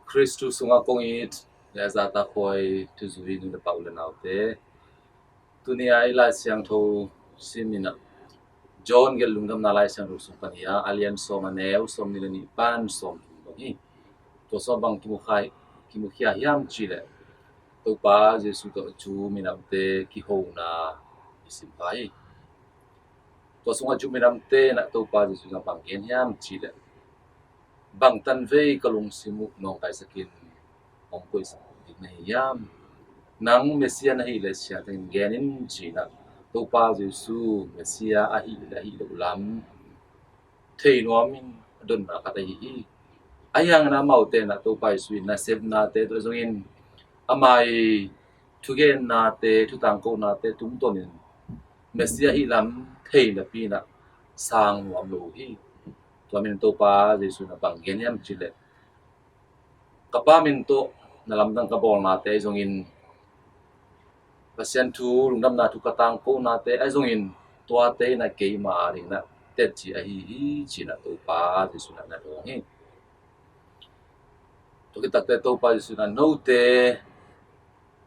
Christus sunga kongit ya zata khoi tu zui nu da paula naute tuni ai la siang tho simina John gel lungdam na lai siang rusung pania alian som aneu som ni ni pan som hi to so bang ki mu khia hiam chile to pa jesu to chu minam te ki ho na isim pai to sunga chu minam te na to pa jesu na bang gen hiam chile bang tan ve kalung simu nong kai sakin ông quay sang việc này yam nang Messia na hi le sia ten genin china to pa Jesu Messia a hi lo lam thei no min don na ka hi ayang na mau te na to pa Jesu na sep na te to zongin amai thu gen na te thu tang ko na te tum ton in Messia hi lam thei na pi na sang nuam lo hi to min to pa Jesu na bang gen yam chile kapa min to na lam dang ka bol na te zongin pasien thu lungdam na thu katang ko na te ai zongin tua te na ke ma ring na te chi a hi chi na to pa Jesu na do hi to ki tak te to pa Jesu na no te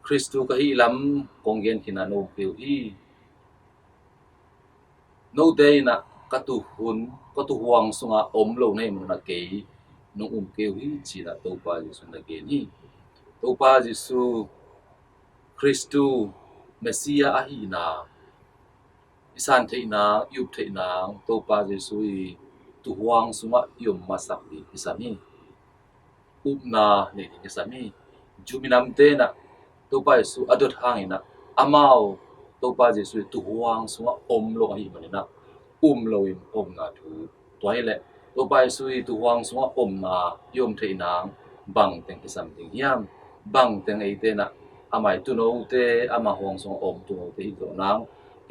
Christu ka hi lam konggen kina no pe hi no te na ka tu hun ka tu huang sunga om lo nei mo na ke no ke hi chi na to pa Jesu na ke ni to pa Jesu Christu Messia a hi na isan thei na yup thei na to pa Jesu tu huang sunga yom masak di isami upna ni isami juminam te na to pa Jesu adot hangina amao to pa Jesu tu huang sunga om lo hi manina lo in om na thu toile to pa Jesu tu huang sunga om na yom thei na bang teng isam ting yam bang teng ei te na amai tu no te ama huang sunga om tu no te hi do nang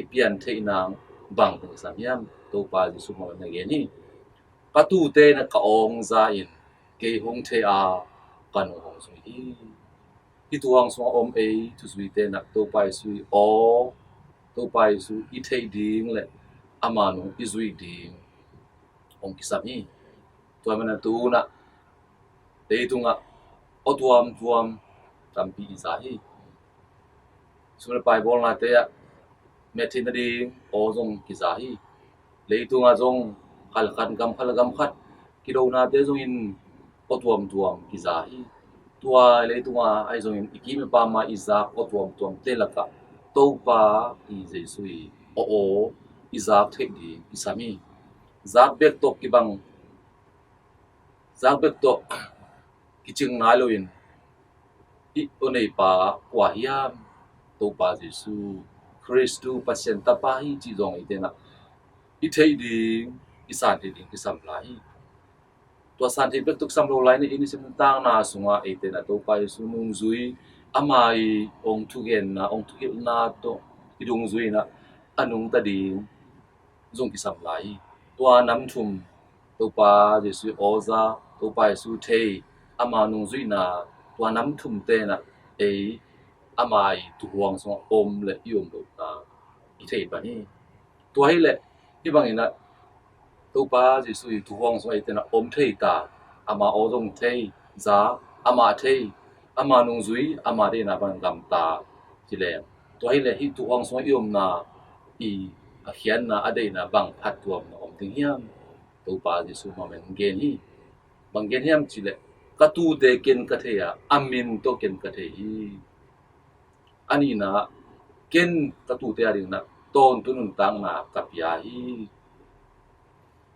ipian thei nang bang teng isam yam to pa Jesu mo na ge ni ka tu te na ka ong za in ke hong the a kan hong sui hi tu hong so om e tu sui te na to pai sui o to pai su i thei ding le ama no i zui ding ong ki sam hi to mana tu na te tu nga o tuam tam pi za hi su le pai bol na te a me thin na ding o zong ki za hi le tu nga zong khal gam khat ki do na te zong in o tuam ki za hi tua le tua ai zong in iki me pa ma Isaac o tuam te la ka to pa i Jesu o Isaac the di isami zak bek to ki bang zak bek to ki ching na lo in i o nei pa kwa hiam to pa Jesu Christu pasien ta pa hi chi zong i te na i thei di isan thei di isam lai tua san thei bek tuk sam lo lai ni ini sim tang na sunga e te na to pa Jesu nung zui amai ong thu gen na ong thu hil na to idung zui na anung ta ding zong ki sam lai tua nam thum to pa Jesu oza to pa Jesu thei ama nung zui na tua nam thum te na e amai tu huang song om le yom lo na i thei pa ni tua hi le hi bang ina to pa Jesu tu huang so e te na om thei ta ama o zong thei za ama thei ama nung zui ama de na bang gam ta chi le to hi le hi tu huang so yom na i a hian na ade na bang phat tuam na om ting hiam to pa Jesu ma men gen hi bang gen hiam chi le ka tu de ken ka the ya amin to ken ka the hi ani na ken ka tu te ari na ton tu nun tang na ka pia hi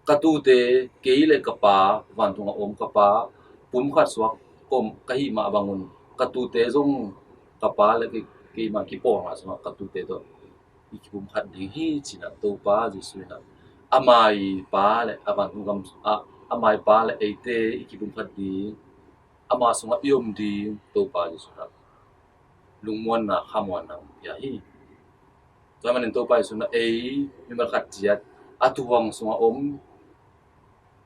ka tu te ke le ka pa van tu om ka pa pum khat swak kom ka hi ma bangun ka tu te zong ka pa le ke ma ki po ma so ka tu te to i ki pum khat ding hi china to pa Jesu na amai pa le avan tu gam a amai pa le e te i ki pum khat ding ama sunga yom ding to pa Jesu na lungmon na khamon na ya hi to man to pa Jesu na e mi ma khat chiat atu wang sunga om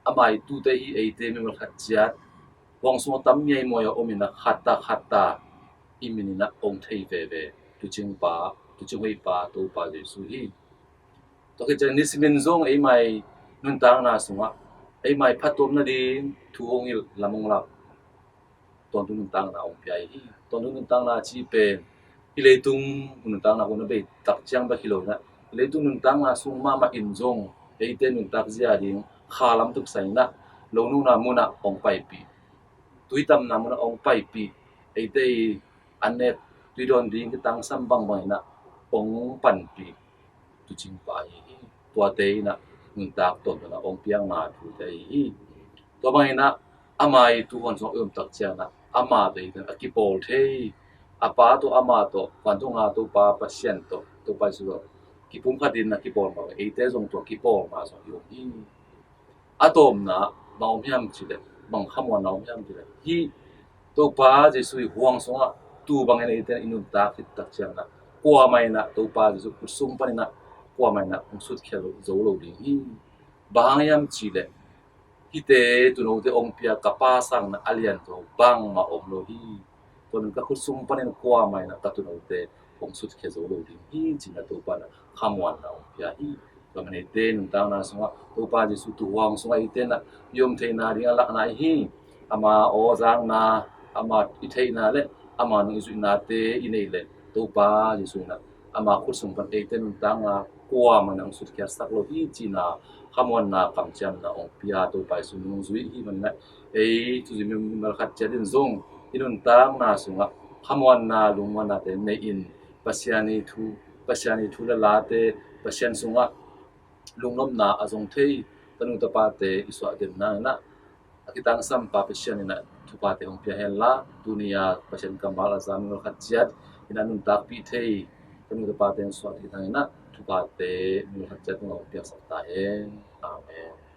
amai tu te hi e te mi ma khat chiat wang sunga tam yai mo ya omina khata iminina ong thei ve tu ching hui pa to pa Jesu hi to ke chen nismin zong e mai nun tang na sunga e mai phatom na ding thu hong il lamong la ตอนนุ่นตังนาองเปียฮีตอนนุ่นตังนาจีเป็นอิเลตุงนุ่นตังนาคนเบตักเชียงบะกิโลนะอิเลตุงนุ่นตังนาซุงมาอินจงเอเตนุ่นตักเจียดิงข้าลำตุกใส่นะลงนู่นนามุนะองไปปีตุยตำนามุนะองไปปีเอเตอันเนตตุยดอนดิงกิตังซัมบังบังนะองปันปีตุจิงไปตัวเตยนะนุ่นตักตอนนะองเปียงมาตุเตยตัวบังนะอามาตุคนสองตักเชียงนะอามาเตยนะกิโปลเทapa to ama to kwanto nga to pa pasien to pa su kipum khatin na kipol ma ite jong to kipol ma so yo hi atom na naom hiam chile bang khamwa naom hiam chile hi to pa je sui huang songa tu bang ene ite inun ta khit tak chang na kwa mai na to pa je su kusum pa na kwa mai na sut khelo zo lo ding hi bang yam chile hi te tu no te ong pia kapa sang na alian to bang ma om lo hiตัวนึงก็คือซุ่มปนในกว่าไม่นะตัดตัวเราเตะผมสุดแค่โซโล่ดิ้งฮีจริงนะตัวปานะขมวันเราพี่ฮีตัวมันเตะนุ่งตางนะสงว่าตัวปาจะสุดตัววางสงว่าอีเตนะยมเทนาดิ้งละนายฮีอามาโอจางนะอามาอีเทนาเล่อามานุ่งสุนาเตอินเอเล่ตัวปาจะสุนะอามาคุดซุ่มปนเอเตนุ่งตางนะกว่ามันนั่งสุดแค่สักโลฮีจริงนะขมวันนะกำจันนะองพี่ตัวปาสุนุ่งสุยฮีมันนะทุกสิ่งมันขัดเจดินซงinun tang na sunga khamwan na lungwan na te nei in pasiani thu la la te pasian sunga lungnom na azong thei tanu ta pa te iswa dem na na akitang sam pa pasiani na thu pa te ong pia hela dunia pasian kamal azam no khachiat inanun tak pi thei tanu ta pa te iswa ti na thu pa te no khachiat no pia sa ta he amen